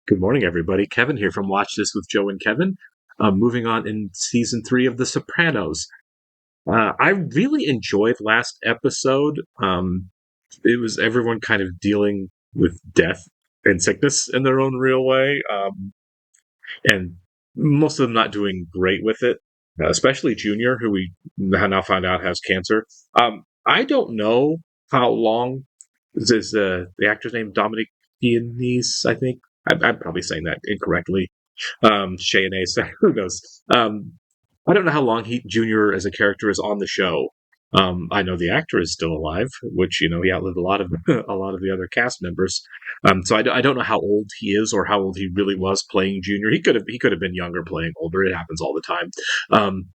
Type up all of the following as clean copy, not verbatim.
Good morning, everybody. Kevin here from Watch This with Joe and Kevin. Moving on in season 3 of The Sopranos. I really enjoyed last episode. It was everyone kind of dealing with death and sickness in their own real way, and most of them not doing great with it, especially Junior, who we now find out has cancer. I don't know how long is the actor's name Dominic Giannis, I think. I'm probably saying that incorrectly. Cheyennes, who knows? I don't know how long he Junior as a character is on the show. I know the actor is still alive, which he outlived a lot of a lot of the other cast members. So I don't know how old he is or how old he really was playing Junior. He could have been younger playing older. It happens all the time. Um,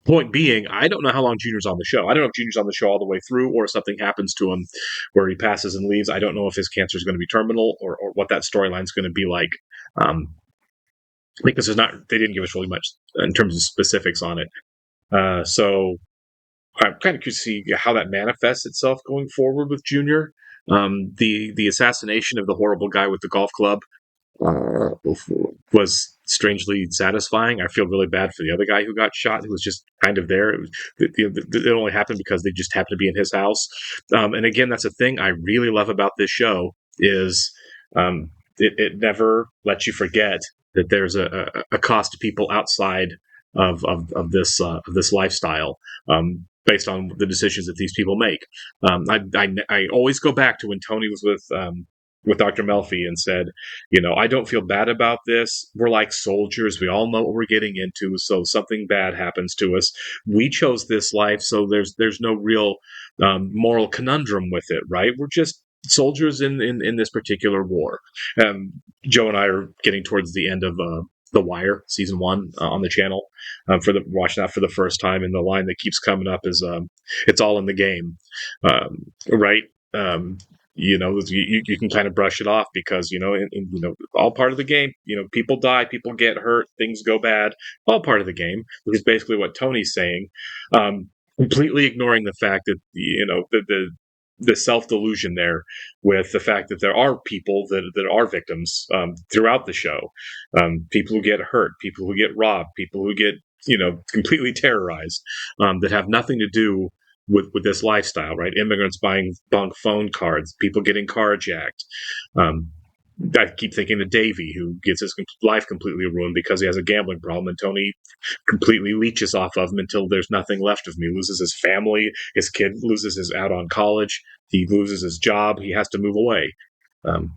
Point being, I don't know how long Junior's on the show. I don't know if Junior's on the show all the way through, or if something happens to him where he passes and leaves. I don't know if his cancer is going to be terminal, or what that storyline is going to be like. Um, because they didn't give us really much in terms of specifics on it. So I'm kind of curious to see how that manifests itself going forward with Junior. The assassination of the horrible guy with the golf club uh, was strangely satisfying. I feel really bad for the other guy who got shot, who was just kind of there. It only happened because they just happened to be in his house. And again, that's a thing I really love about this show is it never lets you forget that there's a cost to people outside of this lifestyle. Based on the decisions that these people make, I always go back to when Tony was with Dr. Melfi and said, I don't feel bad about this. We're like soldiers. We all know what we're getting into. So something bad happens to us. We chose this life, so there's no real moral conundrum with it, right? We're just soldiers in this particular war. Joe and I are getting towards the end of The Wire season 1 on the channel for watching that for the first time, and the line that keeps coming up is "It's all in the game," right? You can kind of brush it off because all part of the game. People die, people get hurt, things go bad, all part of the game, which is basically what Tony's saying. Completely ignoring the fact that the self delusion there with the fact that there are people that are victims throughout the show, people who get hurt, people who get robbed, people who get completely terrorized, that have nothing to do with this lifestyle, right? Immigrants buying bunk phone cards, people getting carjacked. Um, I keep thinking of Davey, who gets his life completely ruined because he has a gambling problem, and Tony completely leeches off of him until there's nothing left of him. He loses his family, his kid loses his out on college, he loses his job, he has to move away. Um,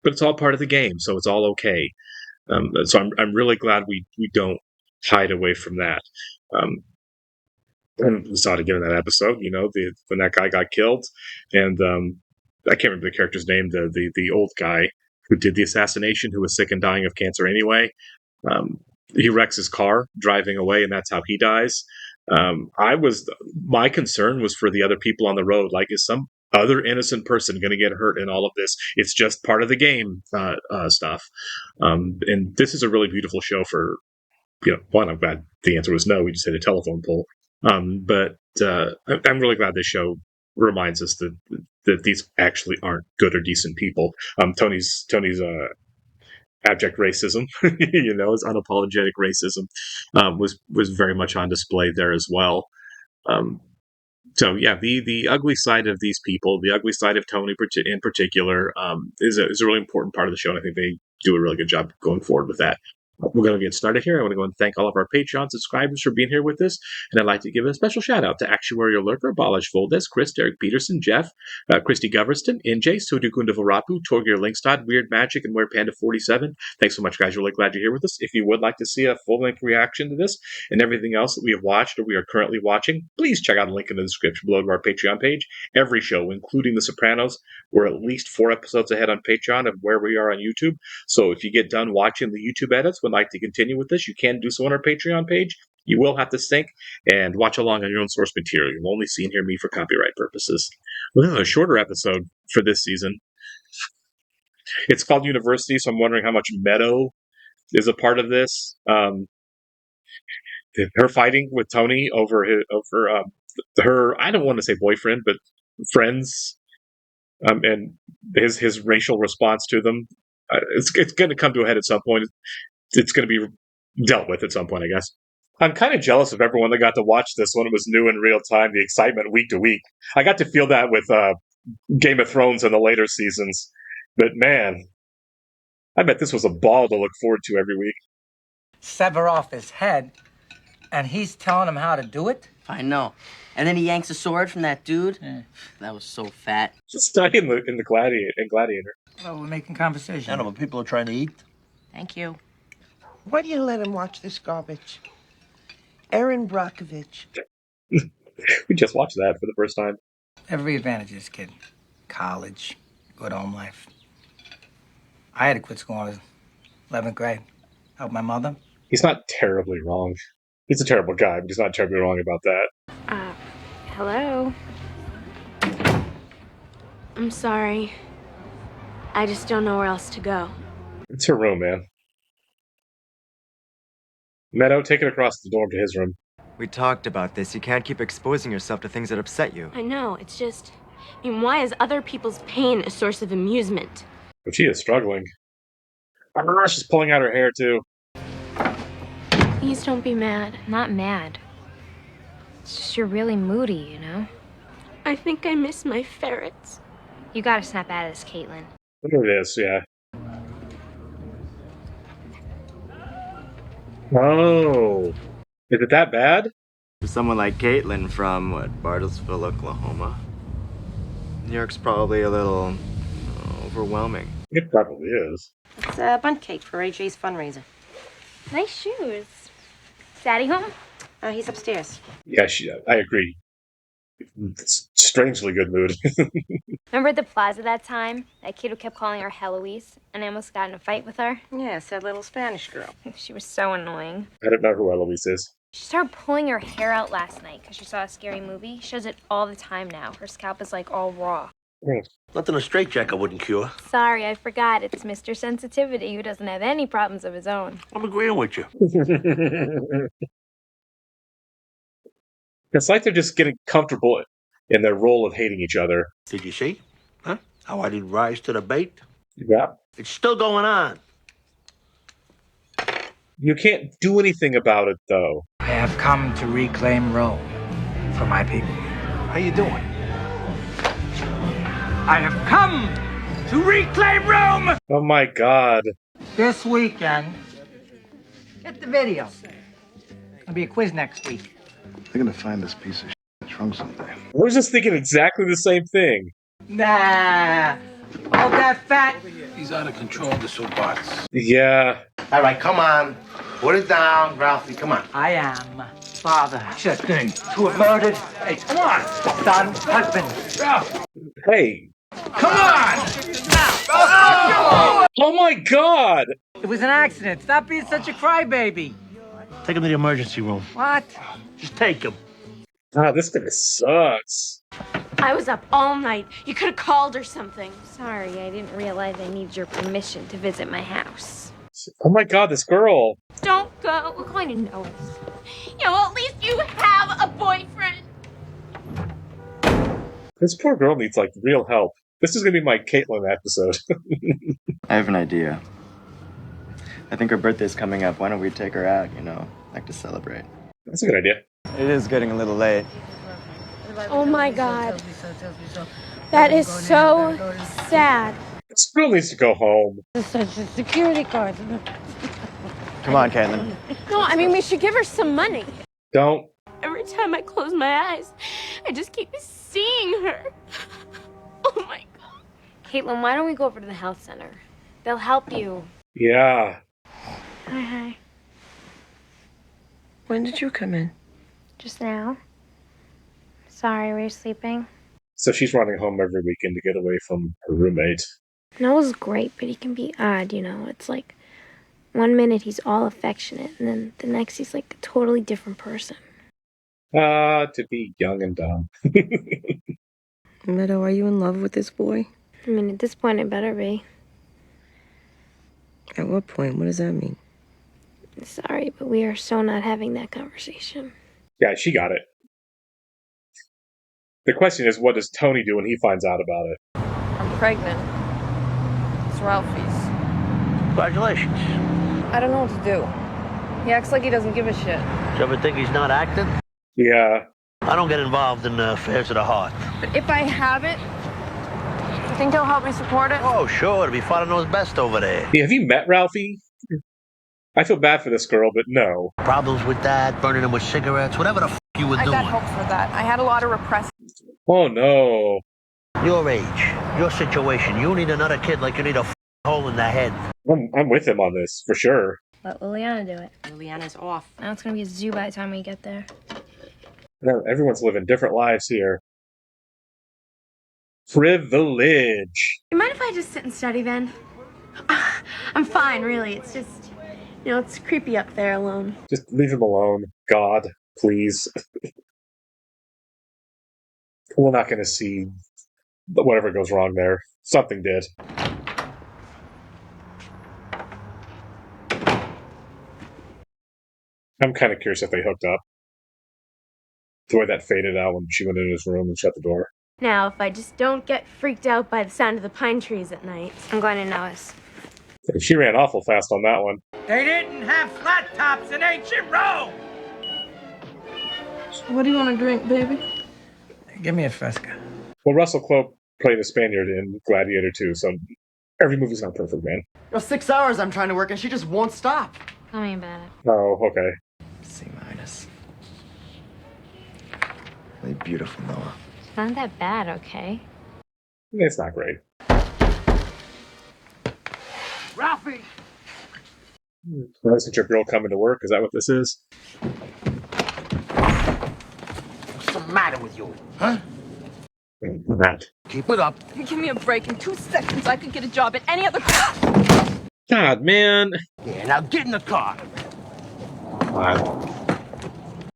but it's all part of the game, so it's all okay. So I'm really glad we don't hide away from that. Um, and we saw it again in that episode. When that guy got killed, and I can't remember the character's name. The old guy who did the assassination, who was sick and dying of cancer anyway. Um, he wrecks his car driving away, and that's how he dies. My concern was for the other people on the road. Like, is some other innocent person going to get hurt in all of this? It's just part of the game stuff. And this is a really beautiful show for, one, I'm glad the answer was no. We just hit a telephone pole. But I'm really glad this show reminds us that these actually aren't good or decent people. Tony's abject racism, his unapologetic racism, was very much on display there as well. Um, so yeah, the ugly side of these people, the ugly side of Tony in particular, is a really important part of the show, and I think they do a really good job going forward with that. We're going to get started here. I want to go and thank all of our Patreon subscribers for being here with us. And I'd like to give a special shout out to Actuarial Lurker, Balash Voldes, Chris, Derek Peterson, Jeff, Christy Goverston, NJ, Sudukunda Varapu, Torgir Linkstad, Weird Magic, and WeirPanda47. Thanks so much, guys. Really glad you're here with us. If you would like to see a full-length reaction to this and everything else that we have watched or we are currently watching, please check out the link in the description below to our Patreon page. Every show, including The Sopranos, we're at least 4 episodes ahead on Patreon of where we are on YouTube. So if you get done watching the YouTube edits, would like to continue with this, you can do so on our Patreon page. You will have to sync and watch along on your own source material. You'll only see and hear me for copyright purposes. Well, this is a shorter episode for this season. It's called University, so I'm wondering how much Meadow is a part of this. Her fighting with Tony over her, I don't want to say boyfriend, but friends, and his racial response to them. It's going to come to a head at some point. It's going to be dealt with at some point, I guess. I'm kind of jealous of everyone that got to watch this when it was new in real time, the excitement week to week. I got to feel that with Game of Thrones in the later seasons. But man, I bet this was a ball to look forward to every week. Sever off his head, and he's telling him how to do it? I know. And then he yanks a sword from that dude. That was so fat. Just study in the Gladiator. Well, we're making conversation. I know, but people are trying to eat. Thank you. Why do you let him watch this garbage? Erin Brockovich. We just watched that for the first time. Every advantage of this kid. College, good home life. I had to quit school in 11th grade. Help my mother. He's not terribly wrong. He's a terrible guy, but he's not terribly wrong about that. Hello? I'm sorry. I just don't know where else to go. It's her room, man. Meadow, take it across the dorm to his room. We talked about this. You can't keep exposing yourself to things that upset you. I know, it's just... I mean, why is other people's pain a source of amusement? But she is struggling. Ah, she's pulling out her hair, too. Please don't be mad. Not mad. It's just you're really moody, you know? I think I miss my ferrets. You gotta snap out of this, Caitlin. Look at this, yeah. Oh. Is it that bad? For someone like Caitlin from, Bartlesville, Oklahoma, New York's probably a little overwhelming. It probably is. It's a bundt cake for AJ's fundraiser. Nice shoes. Is Daddy home? He's upstairs. Yeah, I agree. It's strangely good mood. Remember at the plaza that time? That kid who kept calling her Heloise, and I almost got in a fight with her? Yes, that little Spanish girl. She was so annoying. I don't know who Eloise is. She started pulling her hair out last night because she saw a scary movie. She does it all the time now. Her scalp is like all raw. Nothing a straitjacket wouldn't cure. Sorry, I forgot. It's Mr. Sensitivity who doesn't have any problems of his own. I'm agreeing with you. It's like they're just getting comfortable in their role of hating each other. Did you see? Huh? How I didn't rise to the bait? Yeah. It's still going on. You can't do anything about it, though. I have come to reclaim Rome for my people. How you doing? I have come to reclaim Rome! Oh my god. This weekend, get the video. There'll be a quiz next week. They're gonna find this piece of shit in the trunk someday. I was just thinking exactly the same thing. Nah, all that fat. He's out of control, the soapbox. Yeah. All right, come on. Put it down, Ralphie. Come on. I am father to have murdered a son, husband. Hey. Come on! Oh my god! It was an accident. Stop being such a crybaby. Take him to the emergency room. What? Just take him. Ah, this guy sucks. I was up all night. You could have called or something. Sorry, I didn't realize I needed your permission to visit my house. Oh my god, this girl. Don't go. We're going to Noah's. Yeah, well, at least you have a boyfriend. This poor girl needs, like, real help. This is gonna be my Caitlin episode. I have an idea. I think her birthday's coming up. Why don't we take her out, like to celebrate? That's a good idea. It is getting a little late. Oh my god. That is so sad. This girl needs to go home. Such a security guard. Come on, Caitlin. No, I mean, we should give her some money. Don't. Every time I close my eyes, I just keep seeing her. Oh my god. Caitlin, why don't we go over to the health center? They'll help you. Yeah. Hi. When did you come in? Just now. Sorry, were you sleeping? So she's running home every weekend to get away from her roommate. Noah's great, but he can be odd, It's like 1 minute he's all affectionate, and then the next he's like a totally different person. To be young and dumb. Meadow, are you in love with this boy? I mean, at this point, it better be. At what point? What does that mean? Sorry, but we are so not having that conversation. Yeah, she got it. The question is, what does Tony do when he finds out about it? I'm pregnant. It's Ralphie's. Congratulations. I don't know what to do. He acts like he doesn't give a shit. Do you ever think he's not acting? Yeah. I don't get involved in affairs of the heart. But if I have it, you think he'll help me support it? Oh, sure. It'll be fun to know his best over there. Yeah, have you met Ralphie? I feel bad for this girl, but no. Problems with that, burning him with cigarettes, whatever the f you were I doing. got hope for that. I had a lot of repressed. Oh, no. Your age, your situation, you need another kid like you need a hole in the head. I'm with him on this, for sure. Let Liliana do it. Liliana's off. Now it's gonna be a zoo by the time we get there. No, everyone's living different lives here. Privilege. You mind if I just sit and study then? I'm fine, really. It's just, it's creepy up there alone. Just leave him alone. God, please. We're not going to see whatever goes wrong there. Something did. I'm kind of curious if they hooked up. The way that faded out when she went into his room and shut the door. Now, if I just don't get freaked out by the sound of the pine trees at night. I'm going to Noah's. She ran awful fast on that one. They didn't have flat tops in ancient Rome! What do you want to drink, baby? Give me a Fresca. Well, Russell Crowe played a Spaniard in Gladiator 2, so every movie's not perfect, man. 6 hours I'm trying to work and she just won't stop. Tell me about it. Oh, okay. C-. Really beautiful, Noah. It's not that bad, okay? It's not great. Ralphie! Well, isn't your girl coming to work? Is that what this is? What's the matter with you? Huh? That. Keep it up. Give me a break. In 2 seconds, I could get a job at any other. God, man. Yeah, now get in the car.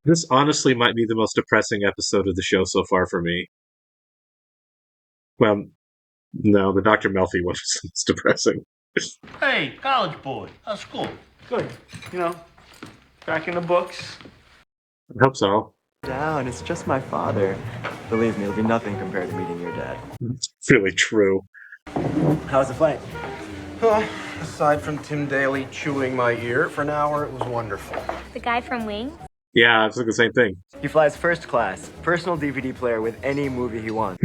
This honestly might be the most depressing episode of the show so far for me. Well, no, the Dr. Melfi one was the most depressing. Hey, college boy. How's school? Good. Back in the books. I hope so. Down, it's just my father. Believe me, it'll be nothing compared to meeting your dad. It's really true. How was the flight? Aside from Tim Daly chewing my ear for an hour, it was wonderful. The guy from Wings? Yeah, I was thinking the same thing. He flies first class, personal DVD player with any movie he wants.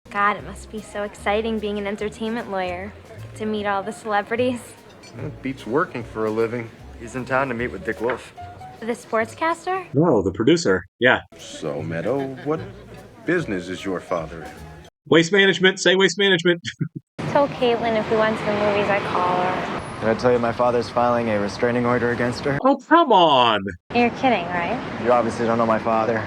God, it must be so exciting being an entertainment lawyer. Get to meet all the celebrities. It beats working for a living. He's in town to meet with Dick Wolf. The sportscaster? No, the producer. Yeah. So, Meadow, what business is your father in? Waste management. Say waste management. Tell Caitlin if we went to the movies, I call her. Did I tell you my father's filing a restraining order against her? Oh, come on. You're kidding, right? You obviously don't know my father.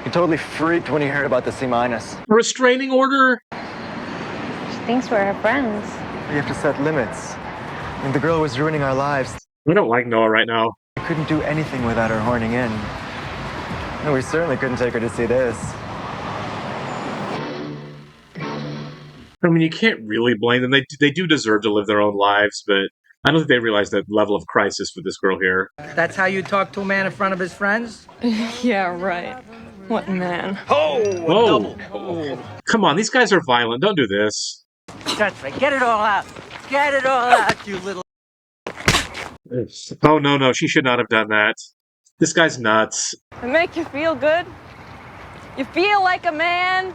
He totally freaked when he heard about the C-. A restraining order? She thinks we're her friends. We have to set limits. And the girl was ruining our lives. I don't like Noah right now. We couldn't do anything without her horning in. And we certainly couldn't take her to see this. I mean, you can't really blame them. They do deserve to live their own lives, but I don't think they realize that level of crisis for this girl here. That's how you talk to a man in front of his friends? Yeah, right. What man? Whoa! Come on, these guys are violent. Don't do this. That's right. Get it all out. Get it all out, you little... Oh, no, she should not have done that. This guy's nuts. It make you feel good? You feel like a man?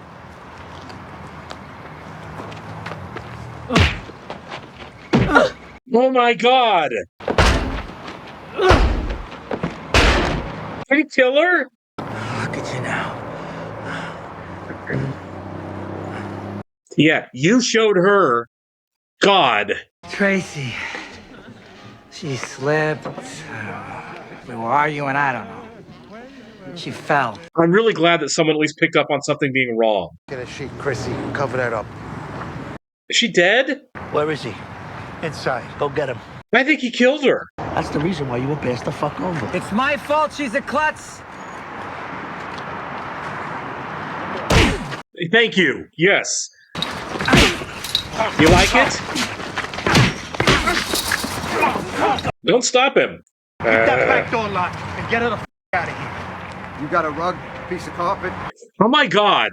Oh my god! Did he kill her? Look at you now. Yeah, you showed her. God. Tracy. She slipped. We were arguing, I don't know. She fell. I'm really glad that someone at least picked up on something being wrong. Get a sheet, Chrissy. Cover that up. Is she dead? Where is he? Inside. Go get him. I think he killed her. That's the reason why you were passed the fuck over. It's my fault she's a klutz. Thank you. Yes. You like it? Don't stop him. Keep that back door locked and get her the f out of here. You got a rug, piece of carpet? Oh my god.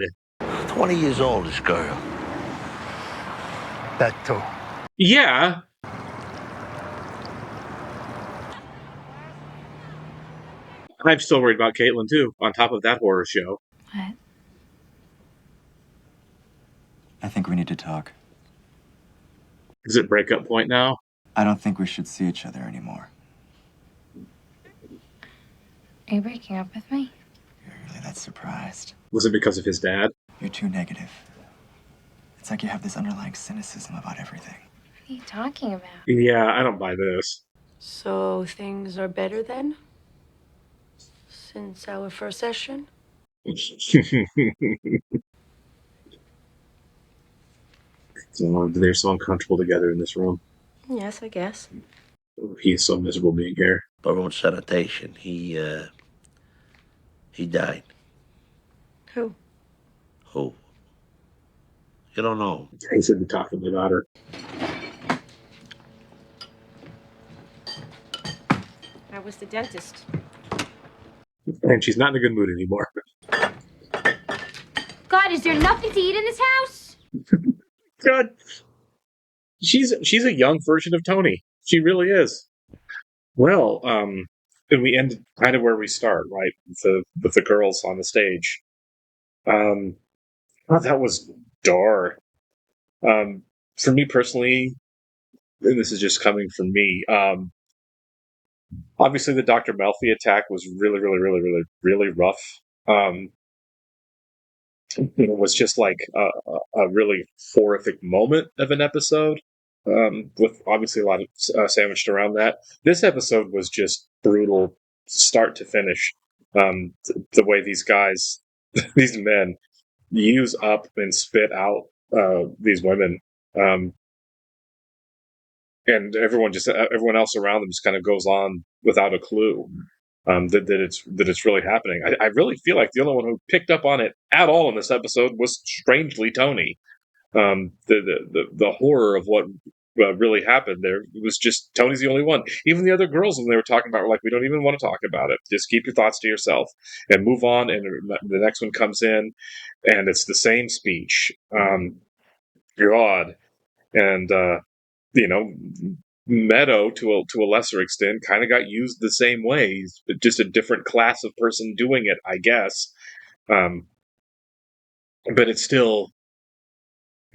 20 years old, this girl. That too. Yeah. I'm still worried about Caitlin, too, on top of that horror show. What? I think we need to talk. Is it breakup point now? I don't think we should see each other anymore. Are you breaking up with me? You're really that surprised. Was it because of his dad? You're too negative. It's like you have this underlying cynicism about everything. What are you talking about? Yeah, I don't buy this. So things are better then? Since our first session? So they're so uncomfortable together in this room. Yes, I guess. He's so miserable being here. Baron sanitation. He died. Who? Who? You don't know. He said to talk to me about her. I was the dentist. And she's not in a good mood anymore. God, is there nothing to eat in this house? God. She's a young version of Tony. She really is. Well, and we end kind of where we start, right? With the girls on the stage. Oh, that was dark. For me personally, and this is just coming from me, obviously the Dr. Melfi attack was really, really, really, really, really rough. It was just like a really horrific moment of an episode, with obviously a lot of sandwiched around that. This episode was just brutal, start to finish. The way these guys, these men, use up and spit out these women, and everyone else around them just kind of goes on without a clue. That it's really happening. I really feel like the only one who picked up on it at all in this episode was strangely Tony. The horror of what really happened there was just Tony's the only one. Even the other girls, when they were talking about, it, were like, we don't even want to talk about it. Just keep your thoughts to yourself and move on. And the next one comes in, and it's the same speech. God, and you know, Meadow to a lesser extent kind of got used the same way, just a different class of person doing it, I guess. But it still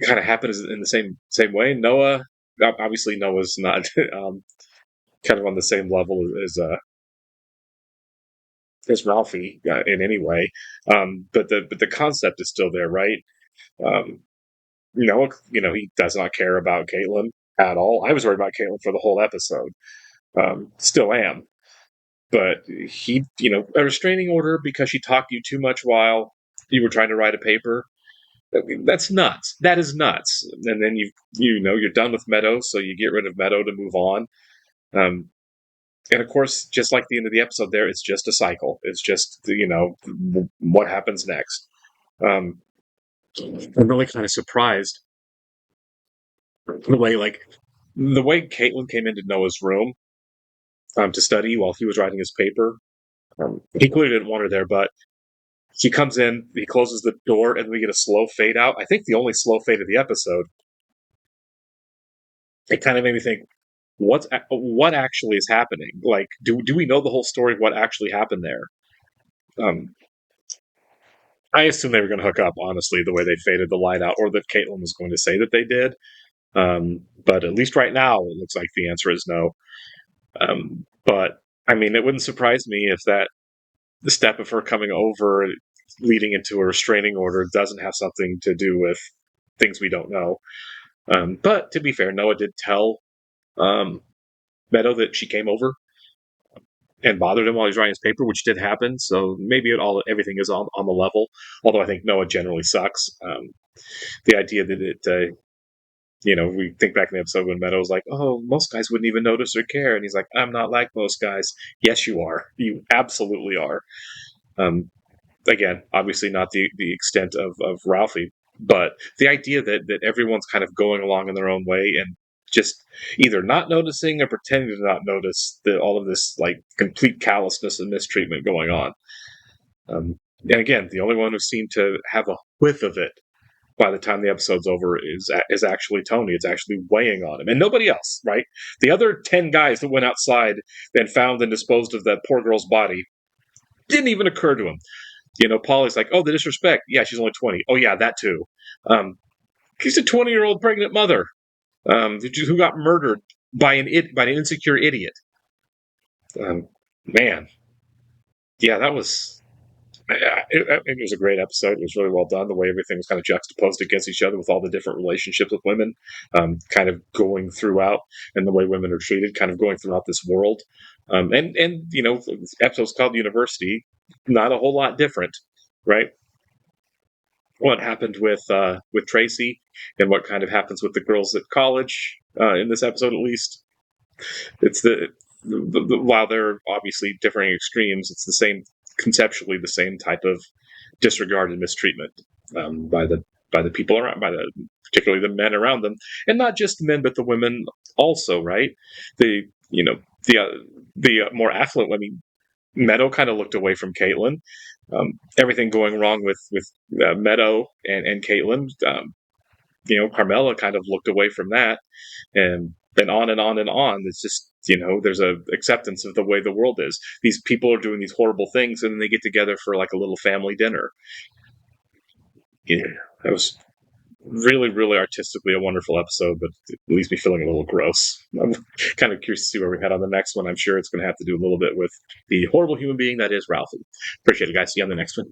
kind of happened in the same way. Noah, obviously, Noah's not kind of on the same level as Ralphie in any way, but the concept is still there, right? Um, Noah, he does not care about Caitlin at all. I was worried about Caitlin for the whole episode. Still am. But he, a restraining order because she talked to you too much while you were trying to write a paper. I mean, that's nuts. That is nuts. And then you're done with Meadow, so you get rid of Meadow to move on. And of course, just like the end of the episode, there it's just a cycle. It's just what happens next. I'm really kind of surprised the way Caitlin came into Noah's room to study while he was writing his paper. He clearly didn't want her there, but he comes in, he closes the door, and we get a slow fade out. I think the only slow fade of the episode. It kind of made me think, what actually is happening? Like, do we know the whole story of what actually happened there? I assume they were going to hook up, honestly, the way they faded the light out, or that Caitlin was going to say that they did. But at least right now, it looks like the answer is no. But I mean, it wouldn't surprise me if the step of her coming over, leading into a restraining order, doesn't have something to do with things we don't know. But to be fair, Noah did tell Meadow that she came over and bothered him while he was writing his paper, which did happen. So maybe everything is on the level. Although I think Noah generally sucks. The idea that we think back in the episode when Meadow was like, "Oh, most guys wouldn't even notice or care," and he's like, "I'm not like most guys." Yes, you are. You absolutely are. Again, obviously not the extent of Ralphie, but the idea that everyone's kind of going along in their own way and just either not noticing or pretending to not notice all of this like complete callousness and mistreatment going on. And again, the only one who seemed to have a whiff of it by the time the episode's over is actually Tony. It's actually weighing on him, and nobody else, right? The other 10 guys that went outside and found and disposed of that poor girl's body, Didn't even occur to him. Polly's like, oh, the disrespect. Yeah, she's only 20. Oh, yeah, that too. She's a 20-year-old pregnant mother who got murdered by an insecure idiot. Man, yeah, that was. It was a great episode. It was really well done. The way everything was kind of juxtaposed against each other with all the different relationships with women, kind of going throughout, and the way women are treated, kind of going throughout this world. And the episode's called University. Not a whole lot different, right? What happened with Tracy, and what kind of happens with the girls at college in this episode, at least. It's while they're obviously differing extremes, it's the same conceptually the same type of disregard and mistreatment by the people around, particularly the men around them, and not just the men but the women also. Right? The more affluent women. Meadow kind of looked away from Caitlin. Everything going wrong with Meadow and Caitlin. Carmela kind of looked away from that, and on and on and on. It's just there's a acceptance of the way the world is. These people are doing these horrible things, and then they get together for like a little family dinner. That was really, really artistically a wonderful episode, but it leaves me feeling a little gross. I'm kind of curious to see where we head on the next one. I'm sure it's going to have to do a little bit with the horrible human being that is Ralphie. Appreciate it, guys. See you on the next one.